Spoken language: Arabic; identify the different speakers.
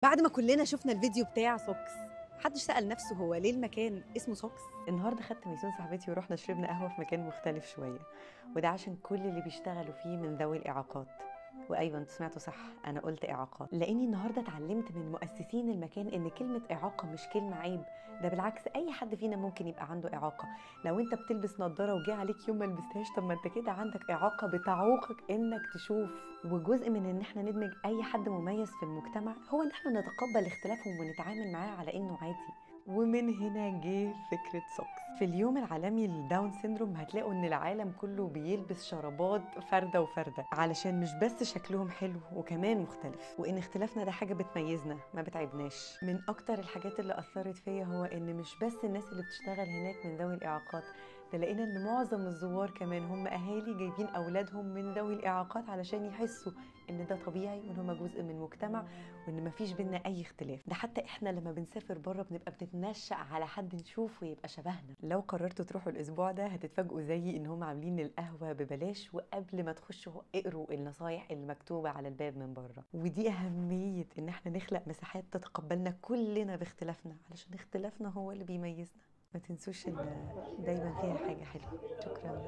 Speaker 1: بعد ما كلنا شفنا الفيديو بتاع سوكس، محدش سأل نفسه هو ليه المكان اسمه سوكس؟
Speaker 2: النهارده خدت ميسون صاحبتي ورحنا شربنا قهوه في مكان مختلف شويه، وده عشان كل اللي بيشتغلوا فيه من ذوي الاعاقات. وايوه انتوا سمعتوا صح، انا قلت اعاقات لاني النهارده اتعلمت من مؤسسين المكان ان كلمه اعاقه مش كلمه عيب. ده بالعكس، اي حد فينا ممكن يبقى عنده اعاقه. لو انت بتلبس نظاره وجه عليك يوم ما لبستهاش، طب ما انت كده عندك اعاقه بتعوقك انك تشوف. وجزء من ان احنا ندمج اي حد مميز في المجتمع هو ان احنا نتقبل اختلافهم ونتعامل معاه على انه عادي. ومن هنا جه فكرة سوكس. في اليوم العالمي للداون سيندروم هتلاقوا ان العالم كله بيلبس شرابات فردة وفردة، علشان مش بس شكلهم حلو وكمان مختلف، وان اختلافنا ده حاجة بتميزنا ما بتعبناش. من اكتر الحاجات اللي اثرت فيا هو ان مش بس الناس اللي بتشتغل هناك من ذوي الاعاقات، ده لقينا ان معظم الزوار كمان هم اهالي جايبين اولادهم من ذوي الاعاقات علشان يحسوا ان ده طبيعي وان هم جزء من المجتمع وان مفيش بينا اي اختلاف. ده حتى احنا لما بنسافر بره بنبقى بنتنشأ على حد نشوفه يبقى شبهنا. لو قررتوا تروحوا الاسبوع ده هتتفاجئوا زيي ان هم عاملين القهوه ببلاش، وقبل ما تخشوا اقروا النصايح اللي مكتوبه على الباب من بره. ودي اهميه ان احنا نخلق مساحات تتقبلنا كلنا باختلافنا، علشان اختلافنا هو اللي بيميزنا. ما تنسوش ان دايما فيها حاجه حلوه. شكرا.